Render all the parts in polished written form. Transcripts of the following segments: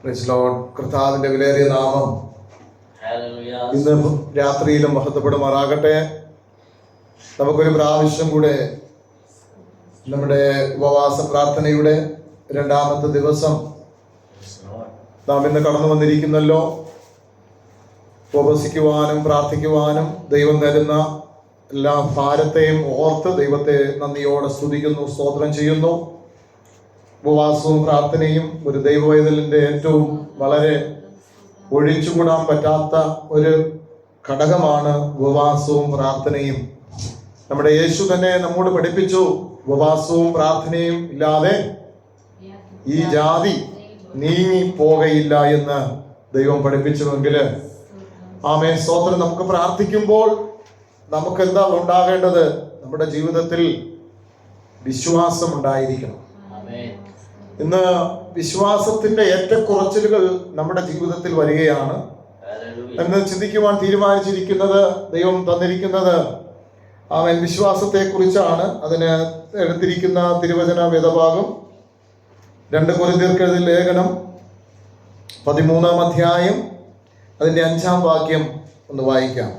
Praise Lord. കർത്താവിന്റെ വിലയേറിയ നാമം ഇന്ന് രാത്രിയിലും മഹത്വപ്പെടുമാറാകട്ടെ. നമുക്കൊരു പ്രാവശ്യം കൂടെ നമ്മുടെ ഉപവാസ പ്രാർത്ഥനയുടെ രണ്ടാമത്തെ ദിവസം നാം ഇന്ന് കടന്നു വന്നിരിക്കുന്നല്ലോ. ഉപവസിക്കുവാനും പ്രാർത്ഥിക്കുവാനും ദൈവം തരുന്ന എല്ലാ ഭാരത്തെയും ഓർത്ത് ദൈവത്തെ നന്ദിയോടെ സ്തുതിക്കുന്നു, സ്തോത്രം ചെയ്യുന്നു. ഉപവാസവും പ്രാർത്ഥനയും ഒരു ദൈവവൈതലിൻ്റെ ഏറ്റവും വളരെ ഒഴിച്ചുകൂടാൻ പറ്റാത്ത ഒരു ഘടകമാണ് ഉപവാസവും പ്രാർത്ഥനയും. നമ്മുടെ യേശു തന്നെ നമ്മോട് പഠിപ്പിച്ചു, ഉപവാസവും പ്രാർത്ഥനയും ഇല്ലാതെ ഈ ജാതി നീങ്ങി പോകയില്ല എന്ന് ദൈവം പഠിപ്പിച്ചുവെങ്കിൽ ആമേൻ, സ്തോത്രം. നമുക്ക് പ്രാർത്ഥിക്കുമ്പോൾ നമുക്ക് എന്താ ഉണ്ടാകേണ്ടത്? നമ്മുടെ ജീവിതത്തിൽ വിശ്വാസം ഉണ്ടായിരിക്കണം. ഇന്ന് വിശ്വാസത്തിന്റെ ഏറ്റക്കുറച്ചിലുകൾ നമ്മുടെ ജീവിതത്തിൽ വരികയാണ് എന്ന് ചിന്തിക്കുവാൻ തീരുമാനിച്ചിരിക്കുന്നത് ദൈവം തന്നിരിക്കുന്നത് അവൻ വിശ്വാസത്തെ കുറിച്ചാണ്. അതിന് എടുത്തിരിക്കുന്ന തിരുവചന വേദഭാഗം 2 കൊരിന്ത്യർക്കെഴുതിയ ലേഖനം 13-ാം അധ്യായം അതിന്റെ 5-ാം വാക്യം ഒന്ന് വായിക്കാം.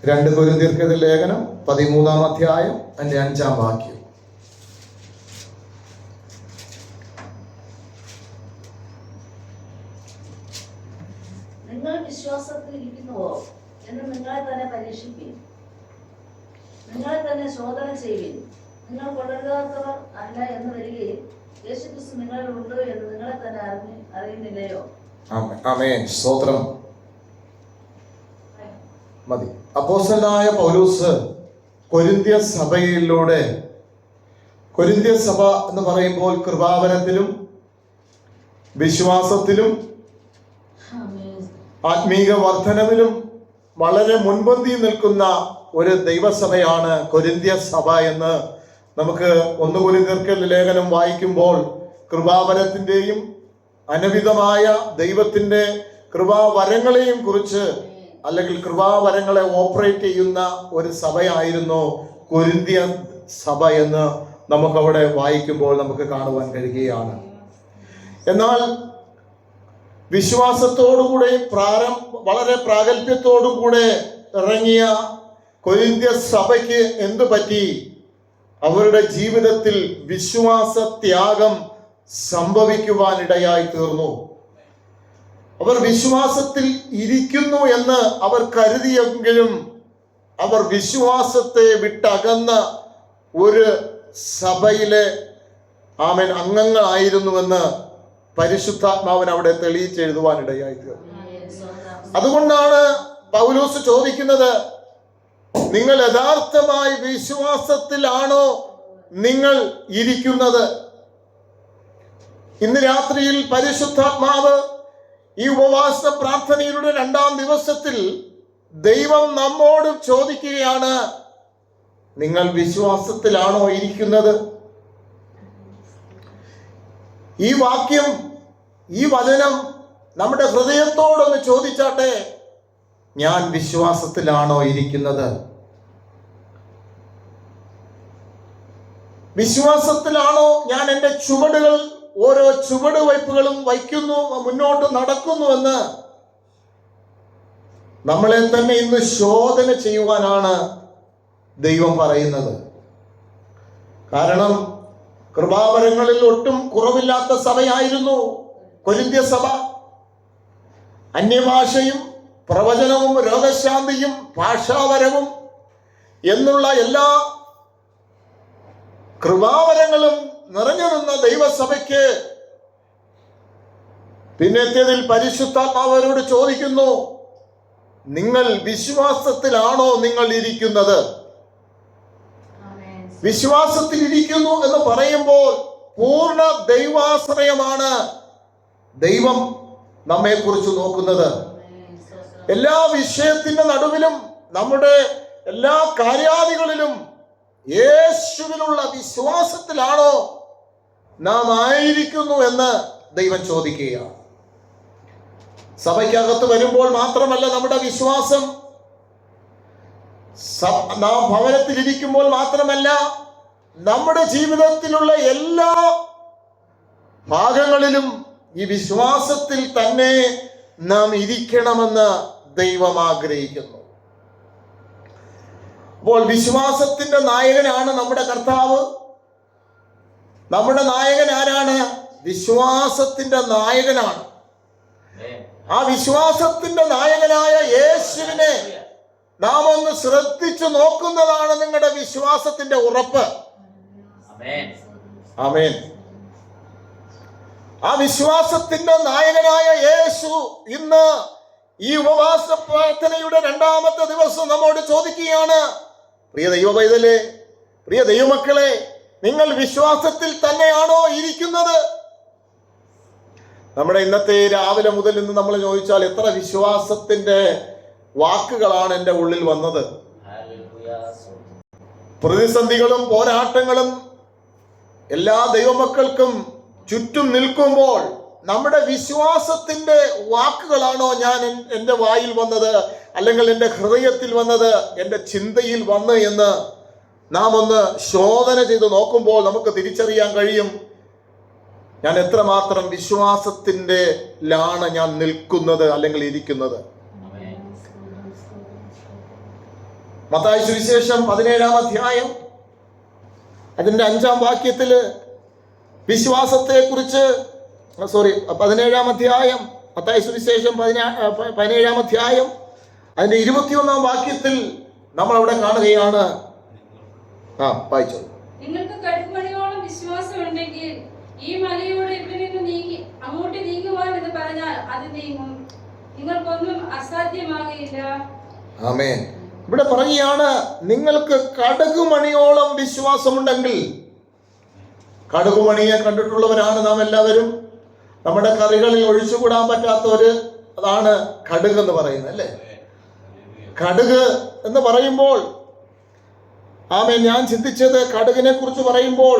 2 കൊരിന്ത്യർക്കെഴുതിയ ലേഖനം 13-ാം അധ്യായം അതിന്റെ 5-ാം വാക്യം. നിങ്ങൾ വിശ്വാസത്തിൽ ഇരിക്കുന്നുവോ എന്ന് നിങ്ങളെ തന്നെ പരീക്ഷിപ്പിൻ. നിങ്ങളെ തന്നെ ശോധന ചെയ്യുവിൻ. നിങ്ങൾ കൊള്ളരുതാത്തവർ അല്ല എന്ന് വരികയും യേശുക്രിസ്തു നിങ്ങളിൽ ഉണ്ട് എന്ന് നിങ്ങളെ തന്നെ അറിയുന്നില്ലയോ? ആമേൻ, സ്തോത്രം. മതി. അപ്പോസ്തലനായ പൗലോസ് കൊരിന്ത്യ സഭയിലൂടെ, കൊരിന്ത്യ സഭ എന്ന് പറയുമ്പോൾ കൃപാവരത്തിലും വിശ്വാസത്തിലും ആത്മീക വർധനവിലും വളരെ മുൻപന്തി നിൽക്കുന്ന ഒരു ദൈവസഭയാണ് കൊരിന്ത്യ സഭ എന്ന് നമുക്ക് 1 കൊരിന്ത്യർക്കെഴുതിയ ലേഖനം വായിക്കുമ്പോൾ കൃപാവരത്തിന്റെയും അനവിധമായ ദൈവത്തിന്റെ കൃപാവരങ്ങളെയും കുറിച്ച്, അല്ലെങ്കിൽ കൃപാവരങ്ങളെ ഓപ്പറേറ്റ് ചെയ്യുന്ന ഒരു സഭയായിരുന്നു കൊരിന്ത്യ സഭ എന്ന് നമുക്കവിടെ വായിക്കുമ്പോൾ നമുക്ക് കാണുവാൻ കഴിയുകയാണ്. എന്നാൽ വിശ്വാസത്തോടുകൂടെ വളരെ പ്രാഗൽഭ്യത്തോടുകൂടെ ഇറങ്ങിയ കൊരിന്ത്യ സഭയ്ക്ക് എന്തു പറ്റി? അവരുടെ ജീവിതത്തിൽ വിശ്വാസ ത്യാഗം സംഭവിക്കുവാനിടയായി തീർന്നു. അവർ വിശ്വാസത്തിൽ ഇരിക്കുന്നു എന്ന് അവർ കരുതിയെങ്കിലും അവർ വിശ്വാസത്തെ വിട്ടകന്ന ഒരു സഭയിലെ അംഗങ്ങളായിരുന്നുവെന്ന് പരിശുദ്ധാത്മാവിന് അവിടെ തെളിയിച്ചെഴുതുവാനിടയായി തീർന്നു. അതുകൊണ്ടാണ് പൗലോസ് ചോദിക്കുന്നത്, നിങ്ങൾ യഥാർത്ഥമായി വിശ്വാസത്തിലാണോ നിങ്ങൾ ഇരിക്കുന്നത്? ഇന്ന് രാത്രിയിൽ പരിശുദ്ധാത്മാവ് ഈ ഉപവാസ പ്രാർത്ഥനയുടെ 2-ാം ദിവസത്തിൽ ദൈവം നമ്മോട് ചോദിക്കുകയാണ്, നിങ്ങൾ വിശ്വാസത്തിലാണോ ഇരിക്കുന്നത്? ഈ വാക്യം, ഈ വചനം നമ്മുടെ ഹൃദയത്തോടൊന്ന് ചോദിച്ചാട്ടെ, ഞാൻ വിശ്വാസത്തിലാണോ ഇരിക്കുന്നത്? വിശ്വാസത്തിലാണോ ഞാൻ എൻ്റെ ചുവടുകൾ, ഓരോ ചുവട് വയ്പ്പുകളും വയ്ക്കുന്നു, മുന്നോട്ട് നടക്കുന്നുവെന്ന് നമ്മളെ തന്നെ ഇന്ന് ശോധന ചെയ്യുവാനാണ് ദൈവം പറയുന്നത്. കാരണം കൃപാവരങ്ങളിൽ ഒട്ടും കുറവില്ലാത്ത സഭയായിരുന്നു കൊരിന്ത്യ സഭ. അന്യഭാഷയും പ്രവചനവും രോഗശാന്തിയും ഭാഷാവരവും എന്നുള്ള എല്ലാ കൃപാവരങ്ങളും നിറഞ്ഞു നിന്ന ദൈവസഭയ്ക്ക് പിന്നെത്തിയതിൽ പരിശുദ്ധാത്മാവരോട് ചോദിക്കുന്നു, നിങ്ങൾ വിശ്വാസത്തിലാണോ നിങ്ങൾ ഇരിക്കുന്നത്? വിശ്വാസത്തിൽ ഇരിക്കുന്നു എന്ന് പറയുമ്പോൾ പൂർണ്ണ ദൈവാശ്രയമാണ് ദൈവം നമ്മെ കുറിച്ച് നോക്കുന്നത്. എല്ലാ വിഷയത്തിന്റെ നടുവിലും നമ്മുടെ എല്ലാ കാര്യാദികളിലും യേശുവിലുള്ള വിശ്വാസത്തിലാണോ നാം ആയിരിക്കുന്നു എന്ന് ദൈവം ചോദിക്കുകയാണ്. സഭയ്ക്കകത്ത് വരുമ്പോൾ മാത്രമല്ല നമ്മുടെ വിശ്വാസം, നാം ഭവനത്തിലിരിക്കുമ്പോൾ മാത്രമല്ല, നമ്മുടെ ജീവിതത്തിലുള്ള എല്ലാ ഭാഗങ്ങളിലും ഈ വിശ്വാസത്തിൽ തന്നെ നാം ഇരിക്കണമെന്ന് ദൈവം ആഗ്രഹിക്കുന്നു. അപ്പോൾ വിശ്വാസത്തിന്റെ നായകനാണ് നമ്മുടെ കർത്താവ്. നമ്മുടെ നായകൻ ആരാണ്? വിശ്വാസത്തിന്റെ നായകനാണ്. ആ വിശ്വാസത്തിന്റെ നായകനായ യേശുവിനെ നാം ഒന്ന് ശ്രദ്ധിച്ചു നോക്കുന്നതാണ് നിങ്ങളുടെ വിശ്വാസത്തിന്റെ ഉറപ്പ്. ആമേൻ. ആ വിശ്വാസത്തിന്റെ നായകനായ യേശു ഇന്ന് ഈ ഉപവാസ പ്രാർത്ഥനയുടെ 2ാമത്തെ ദിവസം നമ്മോട് ചോദിക്കുകയാണ്, പ്രിയ ദൈവ പൈതലേ, പ്രിയ ദൈവമക്കളെ, നിങ്ങൾ വിശ്വാസത്തിൽ തന്നെയാണോ ഇരിക്കുന്നത്? നമ്മുടെ ഇന്നത്തെ രാവിലെ മുതൽ ഇന്ന് നമ്മൾ ചോദിച്ചാൽ എത്ര വിശ്വാസത്തിന്റെ വാക്കുകളാണ് എൻ്റെ ഉള്ളിൽ വന്നത്. പ്രതിസന്ധികളും പോരാട്ടങ്ങളും എല്ലാ ദൈവമക്കൾക്കും ചുറ്റും നിൽക്കുമ്പോൾ നമ്മുടെ വിശ്വാസത്തിന്റെ വാക്കുകളാണോ ഞാൻ എൻ്റെ വായിൽ വന്നത്, അല്ലെങ്കിൽ എൻ്റെ ഹൃദയത്തിൽ വന്നത്, എൻ്റെ ചിന്തയിൽ വന്ന് എന്ന് നാം ഒന്ന് ശോധന ചെയ്ത് നോക്കുമ്പോൾ നമുക്ക് തിരിച്ചറിയാൻ കഴിയും ഞാൻ എത്രമാത്രം വിശ്വാസത്തിന്റെ ലാണ് ഞാൻ നിൽക്കുന്നത് അല്ലെങ്കിൽ ഇരിക്കുന്നത്. മത്തായി സുവിശേഷം 17-ാം അധ്യായം അതിന്റെ 5-ാം വാക്യത്തില് വിശ്വാസത്തെ കുറിച്ച് 17-ാം അധ്യായം മത്തായി സുവിശേഷം 17-ാം അധ്യായം അതിന്റെ 21-ാം വാക്യത്തിൽ നമ്മൾ അവിടെ കാണുകയാണ്. വായിച്ചോ. നിങ്ങൾക്ക് കടുകുമണിയോളം വിശ്വാസം ഉണ്ടെങ്കിൽ ഈ മലയോട് ഇവിടെ നിന്ന് നീങ്ങി അങ്ങോട്ട് നീങ്ങുവാൻ എന്ന് പറഞ്ഞാൽ അത് നീങ്ങും, നിങ്ങൾക്കൊന്നും അസാധ്യമാകില്ല. ആമേൻ. ഇവിടെ പറയുകയാണ്, നിങ്ങൾക്ക് കടുകുമണിയോളം വിശ്വാസമുണ്ടെങ്കിൽ. കടുകുമണിയെ കണ്ടിട്ടുള്ളവരാണ് നാം എല്ലാവരും. നമ്മുടെ കറികളിൽ ഒഴിച്ചുകൂടാൻ പറ്റാത്തവര് അതാണ് കടുക് എന്ന് പറയുന്നത്, അല്ലേ? കടുക് എന്ന് പറയുമ്പോൾ ഞാൻ ചിന്തിച്ചത്, കടുകിനെ കുറിച്ച് പറയുമ്പോൾ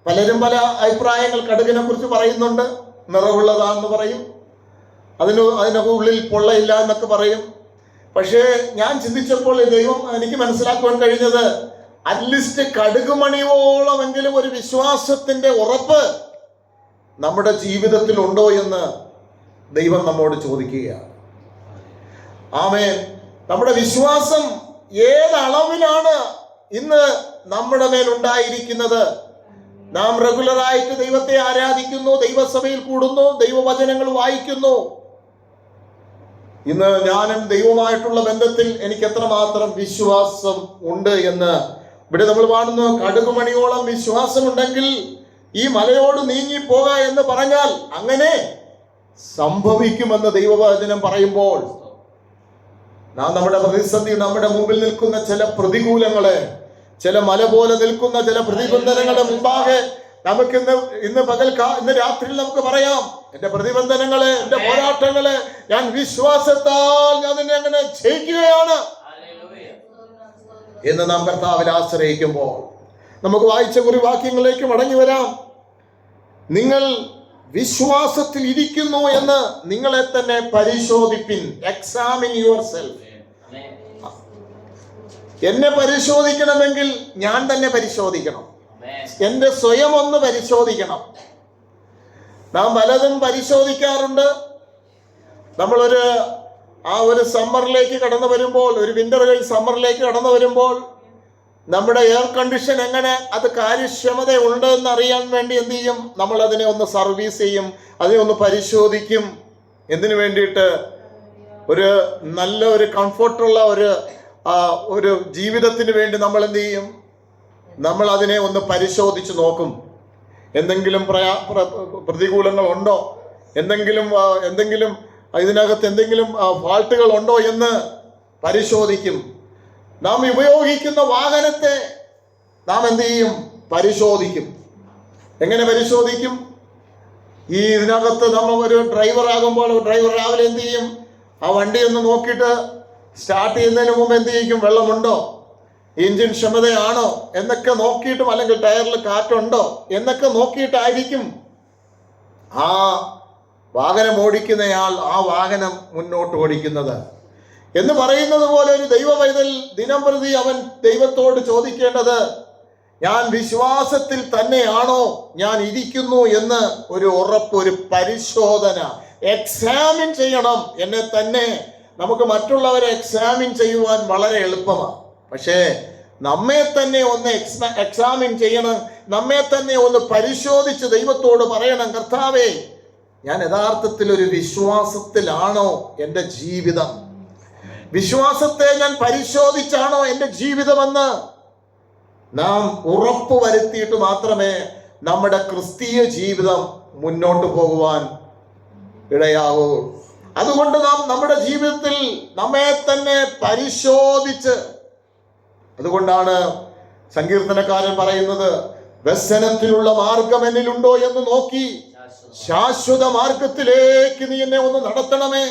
പലരും പല അഭിപ്രായങ്ങൾ കടുകിനെ കുറിച്ച് പറയുന്നുണ്ട്. നിറവുള്ളതാണെന്ന് പറയും, അതിനൊക്കെ ഉള്ളിൽ പൊള്ളയില്ല എന്നൊക്കെ പറയും. പക്ഷേ ഞാൻ ചിന്തിച്ചപ്പോൾ ദൈവം എനിക്ക് മനസ്സിലാക്കുവാൻ കഴിഞ്ഞത്, അറ്റ്ലീസ്റ്റ് കടുകുമണിയോളമെങ്കിലും ഒരു വിശ്വാസത്തിന്റെ ഉറപ്പ് നമ്മുടെ ജീവിതത്തിൽ ഉണ്ടോ എന്ന് ദൈവം നമ്മോട് ചോദിക്കുകയാണ്. ആമേൻ. നമ്മുടെ വിശ്വാസം ഏതളവിലാണ് ഇന്ന് നമ്മുടെ മേൽ ഉണ്ടായിരിക്കുന്നത്? നാം റെഗുലറായിട്ട് ദൈവത്തെ ആരാധിക്കുന്നു, ദൈവസഭയിൽ കൂടുന്നു, ദൈവവചനങ്ങൾ വായിക്കുന്നു. ഇന്ന് ഞാനും ദൈവമായിട്ടുള്ള ബന്ധത്തിൽ എനിക്ക് എത്രമാത്രം വിശ്വാസം ഉണ്ട് എന്ന് ഇവിടെ നമ്മൾ കാണുന്നു. കടുകുമണിയോളം വിശ്വാസമുണ്ടെങ്കിൽ ഈ മലയോട് നീങ്ങി പോക എന്ന് പറഞ്ഞാൽ അങ്ങനെ സംഭവിക്കുമെന്ന് ദൈവവചനം പറയുമ്പോൾ നാം നമ്മുടെ പ്രതിസന്ധി, നമ്മുടെ മുമ്പിൽ നിൽക്കുന്ന ചില പ്രതികൂലങ്ങളെ, ചില മല പോലെ നിൽക്കുന്ന ചില പ്രതിബന്ധനങ്ങളുടെ മുമ്പാകെ നമുക്ക് ഇന്ന് രാത്രിയിൽ നമുക്ക് പറയാം, എന്റെ പ്രതിബന്ധനങ്ങളെ, എന്റെ പോരാട്ടങ്ങളെ ഞാൻ വിശ്വാസത്താൽ ഞാൻ നിന്നെ അങ്ങനെ ജയിക്കുകയാണ് എന്ന് നാം കർത്താവിൽ ആശ്രയിക്കുമ്പോൾ നമുക്ക് വായിച്ച കുറി വാക്യങ്ങളിലേക്ക് മടങ്ങി വരാം. നിങ്ങൾ വിശ്വാസത്തിൽ ഇരിക്കുന്നു എന്ന് നിങ്ങളെ തന്നെ പരിശോധിപ്പിൻ. Examine your self. എന്നെ പരിശോധിക്കണമെങ്കിൽ ഞാൻ തന്നെ പരിശോധിക്കണം. എന്റെ സ്വയം ഒന്ന് പരിശോധിക്കണം. നാം പലതും പരിശോധിക്കാറുണ്ട്. നമ്മളൊരു ഒരു സമ്മറിലേക്ക് കടന്നു വരുമ്പോൾ, ഒരു വിന്റർ സമ്മറിലേക്ക് കടന്നു വരുമ്പോൾ നമ്മുടെ എയർ കണ്ടീഷൻ എങ്ങനെ അത് കാര്യക്ഷമത ഉണ്ട് എന്ന് അറിയാൻ വേണ്ടി എന്ത് ചെയ്യും? നമ്മൾ അതിനെ ഒന്ന് സർവീസ് ചെയ്യും, അതിനെ ഒന്ന് പരിശോധിക്കും. എന്തിനു വേണ്ടിയിട്ട്? ഒരു നല്ല ഒരു കംഫർട്ടുള്ള ഒരു ജീവിതത്തിന് വേണ്ടി നമ്മൾ എന്ത് ചെയ്യും? നമ്മൾ അതിനെ ഒന്ന് പരിശോധിച്ച് നോക്കും. എന്തെങ്കിലും പ്രതികൂലങ്ങൾ ഉണ്ടോ, എന്തെങ്കിലും ഇതിനകത്ത് എന്തെങ്കിലും ഫാൾട്ടുകൾ ഉണ്ടോ എന്ന് പരിശോധിക്കും. നാം ഉപയോഗിക്കുന്ന വാഹനത്തെ നാം എന്ത് ചെയ്യും? പരിശോധിക്കും. എങ്ങനെ പരിശോധിക്കും? ഇതിനകത്ത് നമ്മൾ ഒരു ഡ്രൈവർ ആകുമ്പോൾ ഡ്രൈവർ രാവിലെ എന്ത് ചെയ്യും? ആ വണ്ടി ഒന്ന് നോക്കിയിട്ട് സ്റ്റാർട്ട് ചെയ്യുന്നതിന് മുമ്പ് എന്ത് ചെയ്യും? വെള്ളമുണ്ടോ, എഞ്ചിൻ ക്ഷമതയാണോ എന്നൊക്കെ നോക്കിയിട്ടും, അല്ലെങ്കിൽ ടയറിൽ കാറ്റുണ്ടോ എന്നൊക്കെ നോക്കിയിട്ടായിരിക്കും ആ വാഹനം ഓടിക്കുന്നയാൾ ആ വാഹനം മുന്നോട്ട് ഓടിക്കുന്നത്. എന്ന് പറയുന്നത് പോലെ ഒരു ദൈവ പൈതൽ ദിനം പ്രതി അവൻ ദൈവത്തോട് ചോദിക്കേണ്ടത്, ഞാൻ വിശ്വാസത്തിൽ തന്നെയാണോ ഞാൻ ഇരിക്കുന്നു എന്ന് ഒരു ഉറപ്പ്, ഒരു പരിശോധന, എക്സാമിൻ ചെയ്യണം എന്നെ തന്നെ. നമുക്ക് മറ്റുള്ളവരെ എക്സാമിൻ ചെയ്യുവാൻ വളരെ എളുപ്പമാണ്. പക്ഷേ നമ്മെ തന്നെ ഒന്ന് എക്സാമിൻ ചെയ്യണം, നമ്മെ തന്നെ ഒന്ന് പരിശോധിച്ച് ദൈവത്തോട് പറയണം, കർത്താവേ, ഞാൻ യഥാർത്ഥത്തിൽ ഒരു വിശ്വാസത്തിലാണോ എൻ്റെ ജീവിതം? വിശ്വാസത്തെ ഞാൻ പരിശോധിച്ചാണോ എൻ്റെ ജീവിതമെന്ന് നാം ഉറപ്പ് വരുത്തിയിട്ട് മാത്രമേ നമ്മുടെ ക്രിസ്തീയ ജീവിതം മുന്നോട്ട് പോകുവാൻ ഇടയാകൂ. അതുകൊണ്ട് നാം നമ്മുടെ ജീവിതത്തിൽ നമ്മെ തന്നെ പരിശോധിച്ച്, അതുകൊണ്ടാണ് സങ്കീർത്തനക്കാരൻ പറയുന്നത്, വ്യസനത്തിലുള്ള മാർഗം എന്നിലുണ്ടോ എന്ന് നോക്കി ശാശ്വത മാർഗത്തിലേക്ക് നീ എന്നെ ഒന്ന് നടത്തണമേ.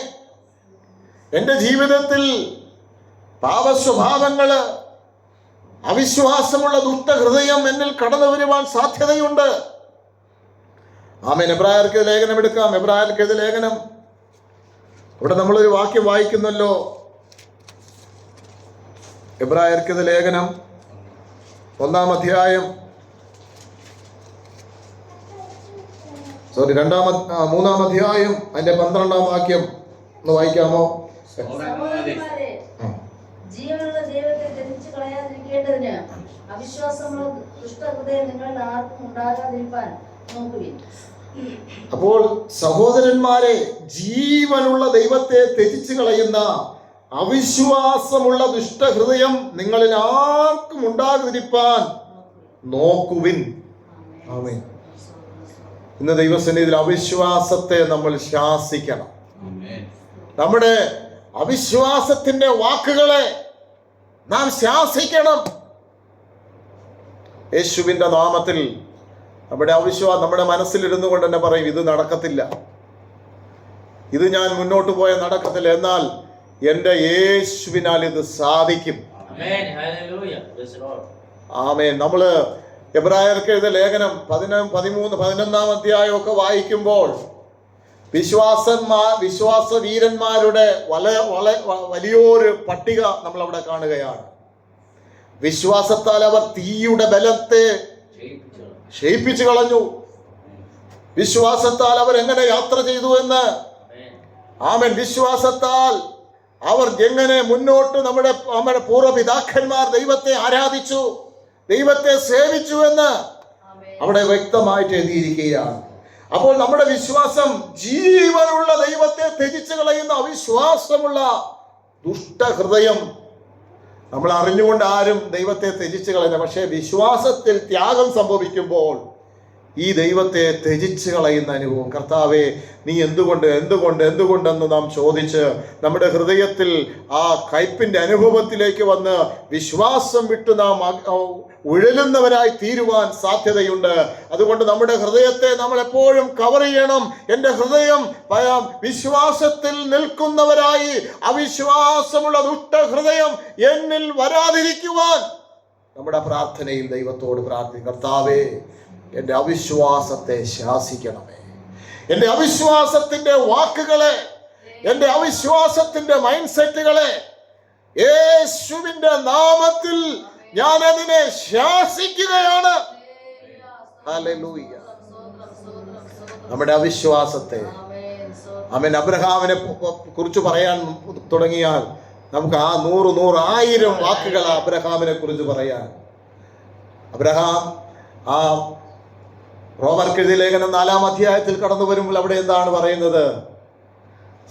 എൻ്റെ ജീവിതത്തിൽ പാപസ്വഭാവങ്ങള്, അവിശ്വാസമുള്ള ദുഷ്ടഹൃദയം എന്നിൽ കടന്നു വരുവാൻ സാധ്യതയുണ്ട്. ആമേൻ. എബ്രായർക്ക് ലേഖനം എടുക്കാം. എബ്രായർക്ക് ലേഖനം, ഇവിടെ നമ്മളൊരു വാക്യം വായിക്കുന്നല്ലോ. എബ്രായർക്ക് ലേഖനം 1-ാം അധ്യായം, 3-ാം അധ്യായം അതിന്റെ 12-ാം വാക്യം ഒന്ന് വായിക്കാമോ? സഹോദരന്മാരെ, ജീവനുള്ള ദൈവത്തെ ത്യജിച്ച് കളയാതിരിക്കേണ്ടതിന് അവിശ്വാസമുള്ള ദുഷ്ടഹൃദയം നിങ്ങളിൽ ആർക്കും ഉണ്ടാകാതിരിക്കാൻ നോക്കുവിൻ. അപ്പോൾ സഹോദരന്മാരെ, ജീവനുള്ള ദൈവത്തെ ത്യജിച്ച് കളയുന്ന അവിശ്വാസമുള്ള ദുഷ്ടഹൃദയം നിങ്ങളിൽ ആർക്കും ഉണ്ടാകാതിരിക്കാൻ നോക്കുവിൻ. ആമേൻ. ഇന്ന് ദൈവസന്നിധിയിൽ അവിശ്വാസത്തെ നമ്മൾ ശാസിക്കണം. നമ്മുടെ അവിശ്വാസത്തിന്റെ വാക്കുകളെ നാം ശാസിക്കണം. യേശുവിന്റെ നാമത്തിൽ നമ്മുടെ മനസ്സിലിരുന്നു കൊണ്ട് തന്നെ പറയും, ഇത് നടക്കത്തില്ല, ഇത് ഞാൻ മുന്നോട്ട് പോയ നടക്കത്തില്ല, എന്നാൽ എൻ്റെ യേശുവിനാൽ ഇത് സാധിക്കും. ആമേൻ. നമ്മള് എബ്രായർക്ക് എഴുതിയ ലേഖനം 13-11 അധ്യായം ഒക്കെ വായിക്കുമ്പോൾ വിശ്വാസ വീരന്മാരുടെ വലിയൊരു പട്ടിക നമ്മൾ അവിടെ കാണുകയാണ്. വിശ്വാസത്താൽ അവർ തീയുടെ ബലത്തെ ക്ഷയിപ്പിച്ചു കളഞ്ഞു. വിശ്വാസത്താൽ അവർ എങ്ങനെ യാത്ര ചെയ്തു എന്ന്, ആമേൻ, വിശ്വാസത്താൽ അവർ എങ്ങനെ മുന്നോട്ട് നമ്മുടെ പൂർവ്വപിതാക്കന്മാർ ദൈവത്തെ ആരാധിച്ചു, ദൈവത്തെ സേവിച്ചു എന്ന് അവിടെ വ്യക്തമായിട്ട് എഴുതിയിരിക്കുകയാണ്. അപ്പോൾ നമ്മുടെ വിശ്വാസം ജീവനുള്ള ദൈവത്തെ ത്യജിച്ചു കളയുന്ന അവിശ്വാസമുള്ള ദുഷ്ടഹൃദയം, നമ്മൾ അറിഞ്ഞുകൊണ്ട് ആരും ദൈവത്തെ ത്യജിച്ചു കളയുന്ന, പക്ഷേ വിശ്വാസത്തിൽ ത്യാഗം സംഭവിക്കുമ്പോൾ ഈ ദൈവത്തെ ത്യജിച്ചു കളയുന്ന അനുഭവം. കർത്താവേ, നീ എന്തുകൊണ്ടെന്ന് നാം ചോദിച്ച് നമ്മുടെ ഹൃദയത്തിൽ ആ കയ്പിന്റെ അനുഭവത്തിലേക്ക് വന്ന് വിശ്വാസം വിട്ട് നാം ഉഴലുന്നവരായി തീരുവാൻ സാധ്യതയുണ്ട്. അതുകൊണ്ട് നമ്മുടെ ഹൃദയത്തെ നമ്മൾ എപ്പോഴും കവർ ചെയ്യണം. എൻ്റെ ഹൃദയം വിശ്വാസത്തിൽ നിൽക്കുന്നവരായി അവിശ്വാസമുള്ള ദുഷ്ടഹൃദയം എന്നിൽ വരാതിരിക്കുവാൻ നമ്മുടെ പ്രാർത്ഥനയിൽ ദൈവത്തോട് പ്രാർത്ഥിക്കും. കർത്താവേ, എൻ്റെ അവിശ്വാസത്തെ ശാസിക്കണമേ. എൻ്റെ അവിശ്വാസത്തിൻ്റെ വാക്കുകളെ, എൻ്റെ അവിശ്വാസത്തിൻ്റെ മൈൻഡ് സെറ്റുകളെ യേശുവിൻ്റെ നാമത്തിൽ ഞാൻ അതിനെ ശാസിക്കുകയാണ്. ഹല്ലേലൂയ. നമ്മുടെ അവിശ്വാസത്തെ, ആമേൻ. അബ്രഹാമിനെ കുറിച്ച് പറയാൻ തുടങ്ങിയാൽ നമുക്ക് 100,1000 വാക്കുകൾ അബ്രഹാമിനെ കുറിച്ച് പറയാൻ. അബ്രഹാം ആ റോമർക്കെഴുതിയ ലേഖനം 4-ാം അധ്യായത്തിൽ കടന്നു വരുമ്പോൾ അവിടെ എന്താണ് പറയുന്നത്?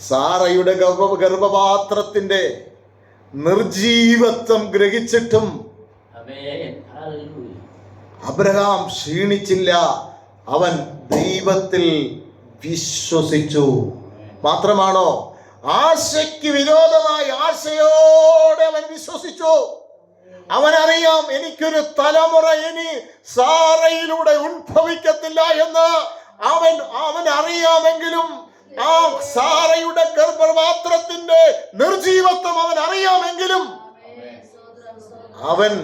സാറയുടെ ഗർഭപാത്രത്തിന്റെ നിർജീവത്വം ഗ്രഹിച്ചിട്ടും അബ്രഹാം ക്ഷീണിച്ചില്ല, അവൻ ദൈവത്തിൽ വിശ്വസിച്ചു. മാത്രമാണോ, ആശയ്ക്ക് വിരോധമായി ആശയോടെ അവൻ വിശ്വസിച്ചു. അവനറിയാം, എനിക്കൊരു തലമുറ ഇനി സാറയിലൂടെ ഉത്ഭവിക്കത്തില്ല എന്ന് അവൻ അറിയാമെങ്കിലും, ആ സാറയുടെ ഗർഭപാത്രത്തിന്റെ നിർജീവത്വം അവൻ അറിയാമെങ്കിലും അവൻ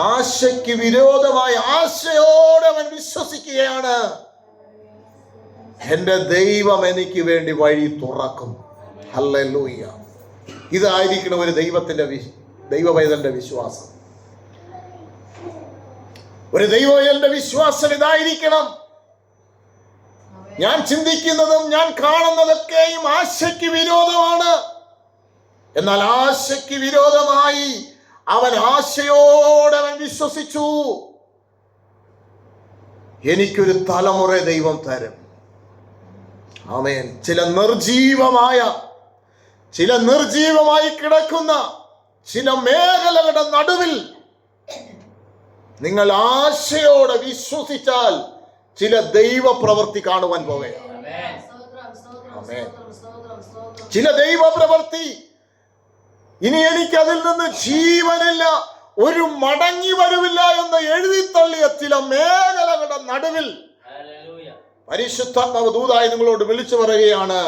ആശയ്ക്ക് വിരോധമായി ആശയോടെ അവൻ വിശ്വസിക്കുകയാണ്. എൻ്റെ ദൈവം എനിക്ക് വേണ്ടി വഴി തുറക്കും. ഹല്ലേലൂയ. ഇതായിരിക്കണം ഒരു ദൈവപൈതലിന്റെ വിശ്വാസം. ഒരു ദൈവവേലയുടെ വിശ്വാസം ഇതായിരിക്കണം. ഞാൻ ചിന്തിക്കുന്നതും ഞാൻ കാണുന്നതൊക്കെയും ആശയ്ക്ക് വിരോധമാണ്. എന്നാൽ ആശയ്ക്ക് വിരോധമായി അവൻ ആശയോടെ അവൻ വിശ്വസിച്ചു, എനിക്കൊരു തലമുറ ദൈവം തരും. ആമേൻ. ചില നിർജീവമായി കിടക്കുന്ന ചില മേഖലകളുടെ നടുവിൽ നിങ്ങൾ ആശയോടെ വിശ്വസിച്ചാൽ ചില ദൈവ പ്രവൃത്തി കാണുവാൻ പോകുകയാണ്. ആമേൻ. ചില ദൈവ പ്രവൃത്തി, ഇനി എനിക്ക് അതിൽ നിന്ന് ജീവനില്ല, ഒരു മടങ്ങി വരുവില്ല എന്ന് എഴുതിത്തള്ളിയ ചില മേഖലകളുടെ നടുവിൽ പരിശുദ്ധാത്മാവ് ദൂതായി നിങ്ങളോട് വിളിച്ചു പറയുകയാണ്,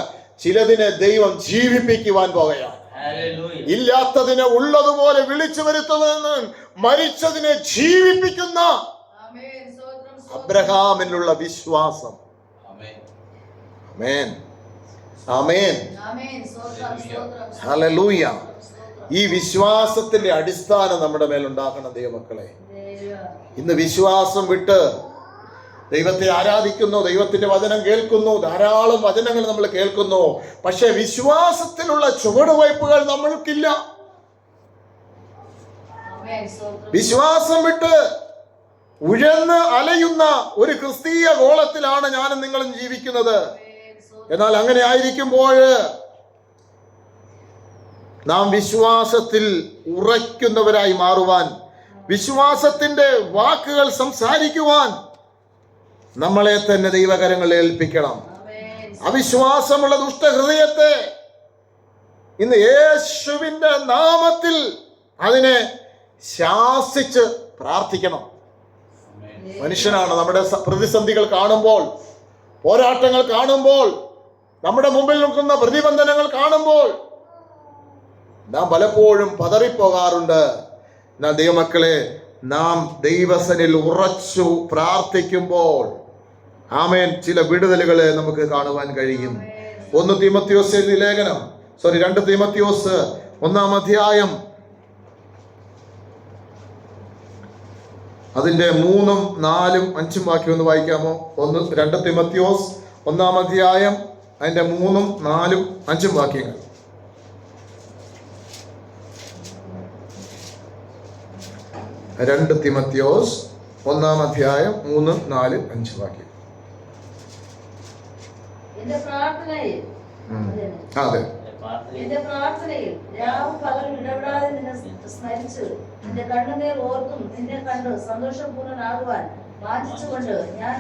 ചിലതിനെ ദൈവം ജീവിപ്പിക്കുവാൻ പോകുകയാണ്. ഇല്ലാത്തതിനെ ഉള്ളതുപോലെ വിളിച്ചു വരുത്തുമെന്ന് മരിച്ചതിനെ ജീവിപ്പിക്കുന്ന അബ്രഹാമിനുള്ള വിശ്വാസം. ആമേൻ. ആമേൻ. ഹല്ലേലൂയ. ഈ വിശ്വാസത്തിന്റെ അടിസ്ഥാനം നമ്മുടെ മേലുണ്ടാക്കണം ദൈവമക്കളെ. ഇന്ന് വിശ്വാസം വിട്ട് ദൈവത്തെ ആരാധിക്കുന്നു, ദൈവത്തിന്റെ വചനം കേൾക്കുന്നു, ധാരാളം വചനങ്ങൾ നമ്മൾ കേൾക്കുന്നു, പക്ഷെ വിശ്വാസത്തിലുള്ള ചുവടുവയ്പ്പുകൾ നമ്മൾക്കില്ല. വിശ്വാസം വിട്ട് ഉഴന്ന് അലയുന്ന ഒരു ക്രിസ്തീയ ഗോളത്തിലാണ് ഞാനും നിങ്ങളും ജീവിക്കുന്നത്. എന്നാൽ അങ്ങനെ ആയിരിക്കുമ്പോൾ നാം വിശ്വാസത്തിൽ ഉറയ്ക്കുന്നവരായി മാറുവാൻ, വിശ്വാസത്തിന്റെ വാക്കുകൾ സംസാരിക്കുവാൻ നമ്മളെ തന്നെ ദൈവകരങ്ങളിൽ ഏൽപ്പിക്കണം. അവിശ്വാസമുള്ള ദുഷ്ടഹൃദയത്തെ ഇന്ന് യേശുവിന്റെ നാമത്തിൽ അതിനെ ശാസിച്ച് പ്രാർത്ഥിക്കണം. മനുഷ്യനാണ്. നമ്മുടെ പ്രതിസന്ധികൾ കാണുമ്പോൾ, പോരാട്ടങ്ങൾ കാണുമ്പോൾ, നമ്മുടെ മുമ്പിൽ നിൽക്കുന്ന പ്രതിബന്ധനങ്ങൾ കാണുമ്പോൾ നാം പലപ്പോഴും പതറിപ്പോകാറുണ്ട്. എന്നാൽ ദൈവമക്കളെ, നാം ദൈവസനിൽ ഉറച്ചു പ്രാർത്ഥിക്കുമ്പോൾ ആമേൻ ചില വിടുതലുകളെ നമുക്ക് കാണുവാൻ കഴിയും. 2 തീമോത്തിയോസ് 1 അധ്യായം അതിന്റെ 3, 4, 5 വാക്യം ഒന്ന് വായിക്കാമോ? 2 തീമോത്തിയോസ് 1 അധ്യായം അതിന്റെ 3, 4, 5 വാക്യങ്ങൾ. 2 തീമോത്തിയോസ് 1 അധ്യായം 3, 4, 5 വാക്യം. അതെ. എന്റെ പ്രാർത്ഥനയിൽ രാവും പകലും ഇടപെടാതെ നിന്നെ സ്മരിച്ച് നിന്റെ കണ്ണുനീർ ഓർത്തും നിന്നെ കണ്ട് സന്തോഷപൂർണ്ണനാകുവാൻ വാഞ്ചിച്ചുകൊണ്ട് ഞാൻ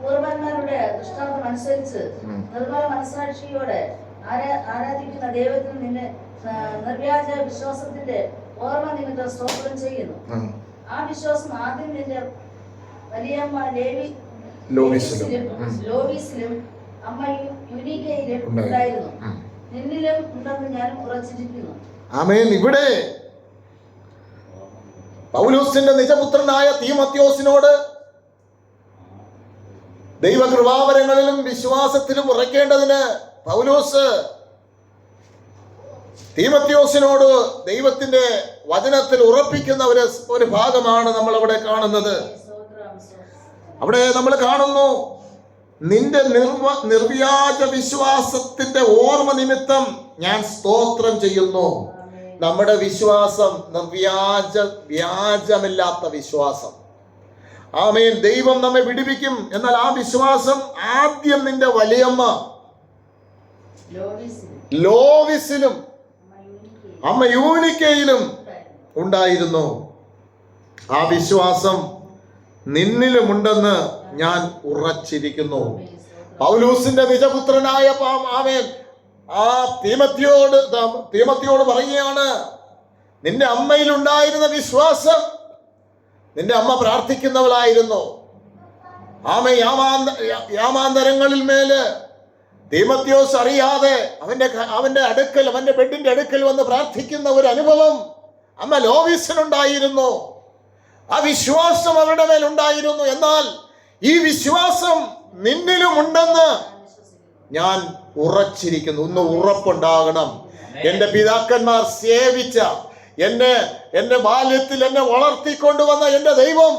പൂർവന്മാരുടെ ദൃഷ്ടാന്തം അനുസരിച്ച് നിർമ്മല മനസ്സാക്ഷിയോടെ ആരാധിക്കുന്ന ദൈവത്തിന് നിന്നെ നിർവ്യാജ വിശ്വാസത്തിന്റെ ഓർമ്മ നിമിത്തം സ്തോത്രം ചെയ്യുന്നു. ആ വിശ്വാസം ആദ്യം നിന്റെ വലിയമ്മ ലോവീസിലും അമ്മ യുനീക്കയിലും ഉണ്ടായിരുന്നു, നിന്നിലും ഉണ്ടെന്ന് ഞാൻ ഉറച്ചിരിക്കുന്നു. ആമേൻ. ഇവിടെ പൗലോസിന്റെ നിജപുത്രനായ തീമോത്തിയോസിനോട് ദൈവകൃപാവരങ്ങളിലും വിശ്വാസത്തിലും ഉറക്കേണ്ടതിന് പൗലോസ് തീമോത്തിയോസിനോട് ദൈവത്തിന്റെ വചനത്തിൽ ഉറപ്പിക്കുന്ന ഒരു ഭാഗമാണ് നമ്മൾ അവിടെ കാണുന്നത്. അവിടെ നമ്മൾ കാണുന്നു, നിന്റെ നിർവ്യാജ വിശ്വാസത്തിന്റെ ഓർമ്മ നിമിത്തം ഞാൻ സ്തോത്രം ചെയ്യുന്നു. നമ്മുടെ വിശ്വാസം വ്യാജമില്ലാത്ത വിശ്വാസം. ആമേൻ. ദൈവം നമ്മെ വിടുവിക്കും. എന്നാൽ ആ വിശ്വാസം ആദ്യം നിന്റെ വലിയമ്മ ലോവിസിലും അമ്മ യൂനിക്കയിലും ഉണ്ടായിരുന്നു. ആ വിശ്വാസം നിന്നിലുമുണ്ടെന്ന് ഞാൻ ഉറച്ചിരിക്കുന്നു. പൗലോസിന്റെ നിജപുത്രനായ ആമേൻ ആ തീമോത്തിയോട് പറയുകയാണ്, നിന്റെ അമ്മയിലുണ്ടായിരുന്ന വിശ്വാസം, നിന്റെ അമ്മ പ്രാർത്ഥിക്കുന്നവളായിരുന്നു. യാമാന്തരങ്ങളിൽ മേല് തീമോത്തിയോസ് അറിയാതെ അവന്റെ അടുക്കൽ, അവന്റെ ബെഡിന്റെ അടുക്കൽ വന്ന് പ്രാർത്ഥിക്കുന്ന ഒരു അനുഭവം അമ്മ ലോവീസിനുണ്ടായിരുന്നു. ആ വിശ്വാസം അവരുടെ മേലുണ്ടായിരുന്നു. എന്നാൽ ഈ വിശ്വാസം നിന്നിലും ഉണ്ടെന്ന് ഞാൻ ഉറച്ചിരിക്കുന്നു. ഒന്ന് ഉറപ്പുണ്ടാകണം. എന്റെ പിതാക്കന്മാർ സേവിച്ച, എന്റെ ബാല്യത്തിൽ എന്നെ വളർത്തിക്കൊണ്ടുവന്ന എന്റെ ദൈവം,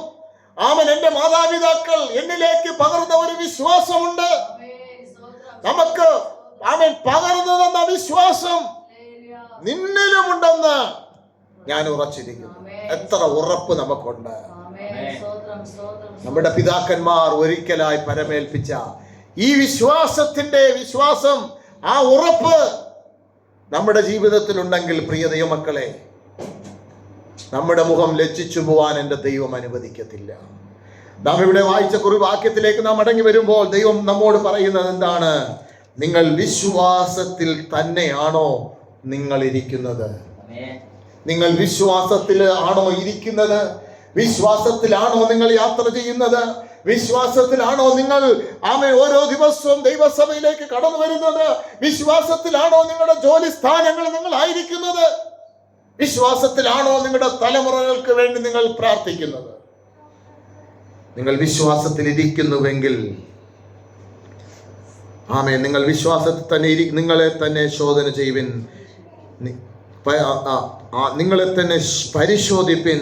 ആമൻ, എന്റെ മാതാപിതാക്കൾ എന്നിലേക്ക് പകർന്ന ഒരു വിശ്വാസമുണ്ട്. നമുക്ക് ആമൻ പകർന്നു തന്ന വിശ്വാസം നിന്നിലുമുണ്ടെന്ന് ഞാൻ ഉറച്ചിരിക്കുന്നു. എത്ര ഉറപ്പ് നമുക്കുണ്ട്. നമ്മുടെ പിതാക്കന്മാർ ഒരിക്കലായി പരമേൽപ്പിച്ച ഈ വിശ്വാസം, ആ ഉറപ്പ് നമ്മുടെ ജീവിതത്തിൽ ഉണ്ടെങ്കിൽ, പ്രിയ ദൈവമക്കളെ, നമ്മുടെ മുഖം ലജ്ജിച്ചു പോവാൻ എൻ്റെ ദൈവം അനുവദിക്കത്തില്ല. നാം ഇവിടെ വായിച്ച വാക്യത്തിലേക്ക് നാം മടങ്ങി വരുമ്പോൾ ദൈവം നമ്മോട് പറയുന്നത് എന്താണ്? നിങ്ങൾ വിശ്വാസത്തിൽ തന്നെയാണോ നിങ്ങൾ ഇരിക്കുന്നത്? നിങ്ങൾ വിശ്വാസത്തിൽ ആണോ ഇരിക്കുന്നത്? വിശ്വാസത്തിലാണോ നിങ്ങൾ യാത്ര ചെയ്യുന്നത്? വിശ്വാസത്തിലാണോ നിങ്ങൾ ഓരോ ദിവസവും ദൈവസഭയിലേക്ക് കടന്നു വരുന്നത്? വിശ്വാസത്തിലാണോ നിങ്ങളുടെ ജോലി സ്ഥാനങ്ങളിൽ നിങ്ങൾ ആയിരിക്കുന്നത്? വിശ്വാസത്തിലാണോ നിങ്ങളുടെ തലമുറകൾക്ക് വേണ്ടി നിങ്ങൾ പ്രാർത്ഥിക്കുന്നത്? നിങ്ങൾ വിശ്വാസത്തിൽ ഇരിക്കുന്നുവെങ്കിൽ നിങ്ങൾ വിശ്വാസത്തിൽ തന്നെ നിങ്ങളെ തന്നെ ശോധന ചെയ്യുവിൻ, നിങ്ങളെ തന്നെ പരിശോധിപ്പിൻ.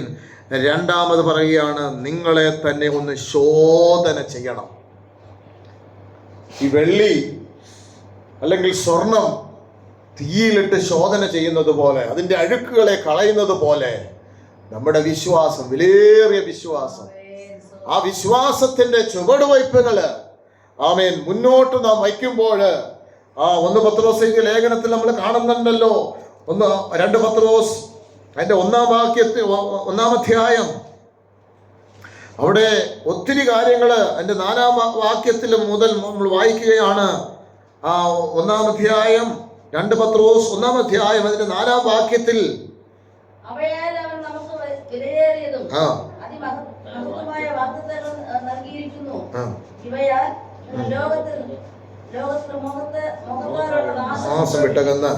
രണ്ടാമത് പറയുകയാണ്, നിങ്ങളെ തന്നെ ഒന്ന് ശോധന ചെയ്യണം. ഈ വെള്ളി അല്ലെങ്കിൽ സ്വർണം തീയിലിട്ട് ശോധന ചെയ്യുന്നത് പോലെ, അതിൻ്റെ അഴുക്കുകളെ കളയുന്നത് പോലെ നമ്മുടെ വിശ്വാസം, വിലയേറിയ വിശ്വാസം, ആ വിശ്വാസത്തിന്റെ ചുവടുവയ്പ്പുകള് മുന്നോട്ട് നാം വയ്ക്കുമ്പോൾ, 1 പത്രോസ് ലേഖനത്തിൽ നമ്മൾ കാണുന്നുണ്ടല്ലോ, 2 പത്രോസ് അതിന്റെ 1 അധ്യായം, അവിടെ ഒത്തിരി കാര്യങ്ങൾ അതിന്റെ 4 വാക്യത്തിൽ മുതൽ നമ്മൾ വായിക്കുകയാണ്. 1 അധ്യായം 2 പത്രോസ് 1 അധ്യായം അതിന്റെ 4 വാക്യത്തിൽ, നാശം വിട്ടകന്ന്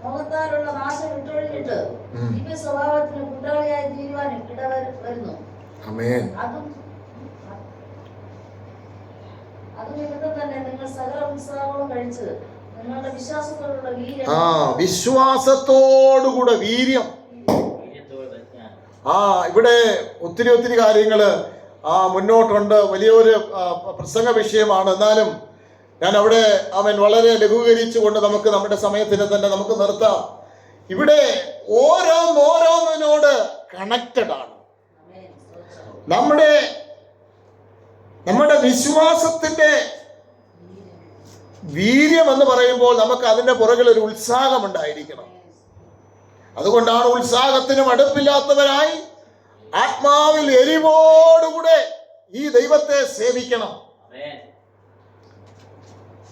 മോഹത്താലുള്ള നാശം വിട്ടൊഴിഞ്ഞിട്ട് ദിവ്യ സ്വഭാവത്തിന് കൂട്ടാളിയായി തീരുവാൻ ഇടവരുന്നു. അതുനിമിത്തം തന്നെ നിങ്ങൾ സകല ഉത്സാഹവും കഴിച്ച് നിങ്ങളുടെ വിശ്വാസത്തോടുള്ള വീര്യം, വിശ്വാസത്തോടുകൂടെ വീര്യം. ഇവിടെ ഒത്തിരി കാര്യങ്ങള് മുന്നോട്ടുണ്ട്. വലിയൊരു പ്രസംഗ വിഷയമാണ്. എന്നാലും ഞാൻ അവിടെ വളരെ ലഘൂകരിച്ചുകൊണ്ട് നമുക്ക് നമ്മുടെ സമയത്തിന് തന്നെ നമുക്ക് നിർത്താം. ഇവിടെ ഓരോന്നോരോന്നിനോട് കണക്റ്റഡ് ആണ്. നമ്മുടെ വിശ്വാസത്തിന്റെ വീര്യം എന്ന് പറയുമ്പോൾ നമുക്ക് അതിന്റെ പുറകിൽ ഒരു ഉത്സാഹം ഉണ്ടായിരിക്കണം. അതുകൊണ്ടാണ് ഉത്സാഹത്തിനും അടുപ്പില്ലാത്തവരായി ആത്മാവിൽ എരിവോടുകൂടെ ഈ ദൈവത്തെ സേവിക്കണം.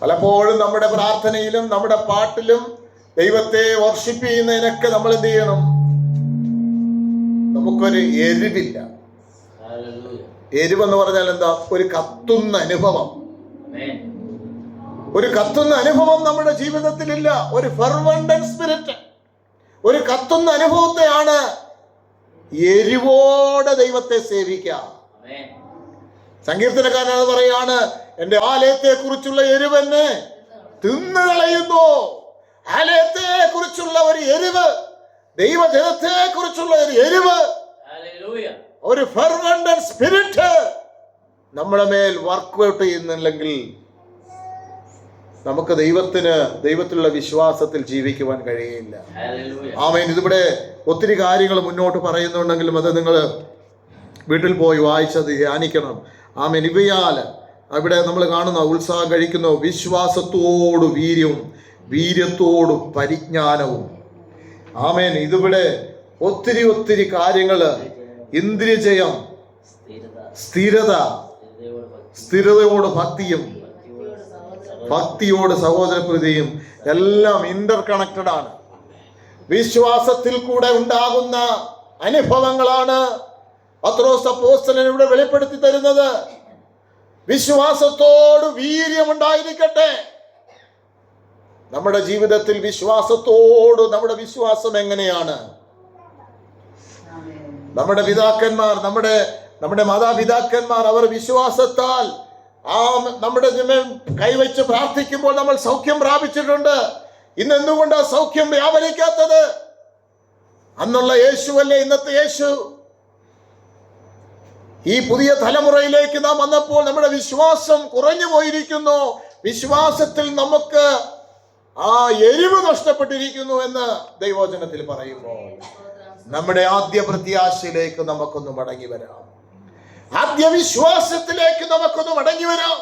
പലപ്പോഴും നമ്മുടെ പ്രാർത്ഥനയിലും നമ്മുടെ പാട്ടിലും ദൈവത്തെ വർഷിപ്പ് ചെയ്യുന്നതിനൊക്കെ നമ്മൾ എന്ത് ചെയ്യണം? നമുക്കൊരു എരിവില്ല. എരിവെന്ന് പറഞ്ഞാൽ എന്താ? ഒരു കത്തുന്ന അനുഭവം. ഒരു കത്തുന്ന അനുഭവം നമ്മുടെ ജീവിതത്തിലില്ല. ഒരു ഫെർവന്റ് സ്പിരിറ്റ്, ഒരു കത്തുന്ന അനുഭവത്തെയാണ് എരിവോടെ ദൈവത്തെ സേവിക്കുക. സങ്കീർത്തനക്കാരൻ പറയാണ്, എന്റെ ആലയത്തെ കുറിച്ചുള്ള എരിവെന്നെ തിന്നുകളയുന്നു. ആലയത്തെ കുറിച്ചുള്ള ഒരു എരിവ്, ദൈവജനത്തെ കുറിച്ചുള്ള ഒരു എരിവ്, ഒരു ഫെർവന്റ് സ്പിരിറ്റ് നമ്മുടെ മേൽ വർക്ക്ഔട്ട് ചെയ്യുന്നില്ലെങ്കിൽ നമുക്ക് ദൈവത്തിലുള്ള വിശ്വാസത്തിൽ ജീവിക്കുവാൻ കഴിയില്ല. ആമേൻ. ഇതിവിടെ ഒത്തിരി കാര്യങ്ങൾ മുന്നോട്ട് പറയുന്നുണ്ടെങ്കിലും അത് നിങ്ങൾ വീട്ടിൽ പോയി വായിച്ചത് ധ്യാനിക്കണം. ആമേൻ. ഇവയാൽ അവിടെ നമ്മൾ കാണുന്ന ഉത്സാഹം കഴിക്കുന്നു. വിശ്വാസത്തോട് വീര്യവും, വീര്യത്തോട് പരിജ്ഞാനവും. ആമേൻ. ഇതിവിടെ ഒത്തിരി കാര്യങ്ങൾ. ഇന്ദ്രിയജയം, സ്ഥിരത, സ്ഥിരതയോട് ഭക്തിയും, ഭക്തിയോട് സഹോദരപ്രീതിയും എല്ലാം ഇന്റർ കണക്റ്റഡ് ആണ്. വിശ്വാസത്തിൽ കൂടെ ഉണ്ടാകുന്ന അനുഭവങ്ങളാണ് പത്രോസ് അപ്പോസ്തലൻ ഇവിടെ വെളിപ്പെടുത്തി തരുന്നത്. വിശ്വാസത്തോട് വീര്യമുണ്ടായിരിക്കട്ടെ. നമ്മുടെ ജീവിതത്തിൽ വിശ്വാസത്തോട് നമ്മുടെ വിശ്വാസം എങ്ങനെയാണ്? നമ്മുടെ പിതാക്കന്മാർ, നമ്മുടെ മാതാപിതാക്കന്മാർ അവർ വിശ്വാസത്താൽ നമ്മുടെ കൈവച്ച് പ്രാർത്ഥിക്കുമ്പോൾ നമ്മൾ സൗഖ്യം പ്രാപിച്ചിട്ടുണ്ട്. ഇന്ന് എന്തുകൊണ്ടാ സൗഖ്യം വ്യാപരിക്കാത്തത്? അന്നുള്ള യേശുവല്ലേ ഇന്നത്തെ യേശു? ഈ പുതിയ തലമുറയിലേക്ക് നാം വന്നപ്പോൾ നമ്മുടെ വിശ്വാസം കുറഞ്ഞു പോയിരിക്കുന്നു. വിശ്വാസത്തിൽ നമുക്ക് ആ എരിവ് നഷ്ടപ്പെട്ടിരിക്കുന്നു എന്ന് ദൈവവചനത്തിൽ പറയുമ്പോൾ നമ്മുടെ ആദ്യ പ്രത്യാശയിലേക്ക് നമുക്കൊന്ന് മടങ്ങി വരാം. ആദ്യ വിശ്വാസത്തിലേക്ക് നമുക്കൊന്ന് മടങ്ങി വരാം.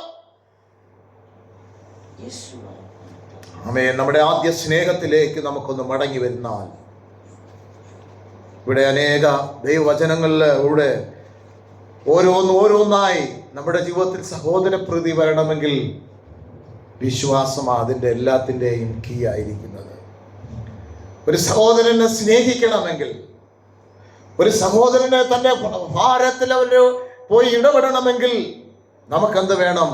ആമേൻ. നമ്മുടെ ആദ്യ സ്നേഹത്തിലേക്ക് നമുക്കൊന്ന് മടങ്ങി വരുന്നാൽ, ഇവിടെ അനേക ദൈവവചനങ്ങളിലൂടെ ഓരോന്നായി നമ്മുടെ ജീവിതത്തിൽ സഹോദരപ്രീതി വരണമെങ്കിൽ വിശ്വാസമാണ് അതിൻ്റെ എല്ലാത്തിൻ്റെയും കീ ആയിരിക്കുന്നത്. ഒരു സഹോദരനെ സ്നേഹിക്കണമെങ്കിൽ, ഒരു സഹോദരനെ തൻ്റെ ഭാരത്തിൽ അവർ പോയി ഇടപെടണമെങ്കിൽ നമുക്കെന്ത് വേണം?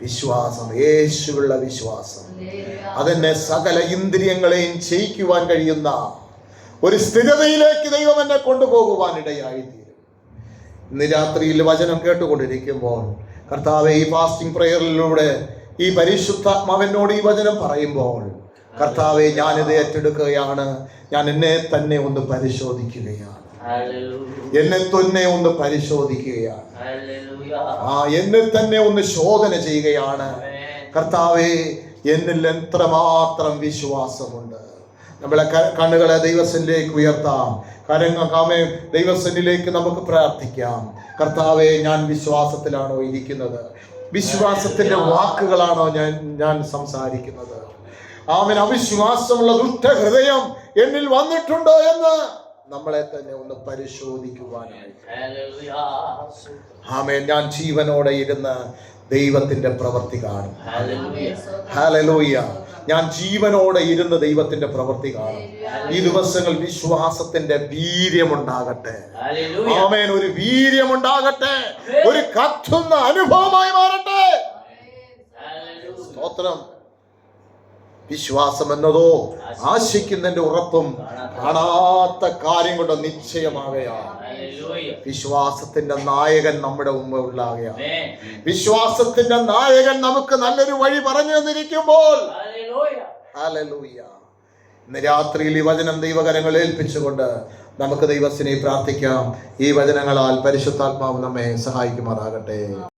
വിശ്വാസം, യേശുവുള്ള വിശ്വാസം. അതെന്നെ സകല ഇന്ദ്രിയങ്ങളെയും ജയിക്കുവാൻ കഴിയുന്ന ഒരു സ്ഥിരതയിലേക്ക് ദൈവം എന്നെ കൊണ്ടുപോകുവാൻ ഇടയായിത്തീരും. ഇന്ന് രാത്രിയിൽ വചനം കേട്ടുകൊണ്ടിരിക്കുമ്പോൾ കർത്താവെ, ഈ ഫാസ്റ്റിംഗ് പ്രയറിലൂടെ ഈ പരിശുദ്ധാത്മാവിനോട് ഈ വചനം പറയുമ്പോൾ, കർത്താവെ, ഞാനിത് ഏറ്റെടുക്കുകയാണ്. ഞാൻ എന്നെ തന്നെ ഒന്ന് പരിശോധിക്കുകയാണ്. എന്നെ തന്നെ ഒന്ന് പരിശോധിക്കുകയാണ്. എന്നെ തന്നെ ഒന്ന് ശോധന ചെയ്യുകയാണ്. കർത്താവെ, എന്നിൽ എത്രമാത്രം വിശ്വാസമുണ്ട്. നമ്മളെ കണ്ണുകളെ ദൈവസന്നിധിയിലേക്ക് ഉയർത്താം. കരങ്ങാമേ, ദൈവസന്നിധിയിലേക്ക് നമുക്ക് പ്രാർത്ഥിക്കാം. കർത്താവെ, ഞാൻ വിശ്വാസത്തിലാണോ ഇരിക്കുന്നത്? വിശ്വാസത്തിന്റെ വാക്കുകളാണോ ഞാൻ സംസാരിക്കുന്നത്? ആമേൻ. അവിശ്വാസമുള്ള ദുഷ്ട ഹൃദയം എന്നിൽ വന്നിട്ടുണ്ടോ എന്ന് നമ്മളെ തന്നെ ഒന്ന് പരിശോധിക്കുവാനായിട്ട്. ആമേൻ. ഞാൻ ജീവനോടെ ഇരുന്ന് ദൈവത്തിന്റെ പ്രവൃത്തി കാണും. ഹല്ലേലൂയ. ഞാൻ ജീവനോടെ ഇരുന്ന് ദൈവത്തിന്റെ പ്രവൃത്തി കാണും. ഈ ദിവസങ്ങൾ വിശ്വാസത്തിന്റെ വീര്യമുണ്ടാകട്ടെ. ആമേൻ. ഒരു വീര്യമുണ്ടാകട്ടെ. ഒരു കത്തുന്ന അനുഭവമായി മാറട്ടെ. സ്തോത്രം. വിശ്വാസം എന്നതോ ആശിക്കുന്നതിന്റെ ഉറപ്പും കാണാത്ത കാര്യം കൊണ്ട് നിശ്ചയമാകയാണ്. വിശ്വാസത്തിന്റെ നായകൻ നമ്മുടെ മുമ്പ് ഉണ്ടാകുകയാണ്. വിശ്വാസത്തിന്റെ നായകൻ നമുക്ക് നല്ലൊരു വഴി പറഞ്ഞു തന്നിരിക്കുമ്പോൾ, ഹല്ലേലൂയ, ഇന്ന് രാത്രിയിൽ ഈ വചനം ദൈവകരങ്ങളിൽ ഏൽപ്പിച്ചുകൊണ്ട് നമുക്ക് ദൈവത്തിനെ പ്രാർത്ഥിക്കാം. ഈ വചനങ്ങളാൽ പരിശുദ്ധാത്മാവ് നമ്മെ സഹായിക്കുമാറാകട്ടെ.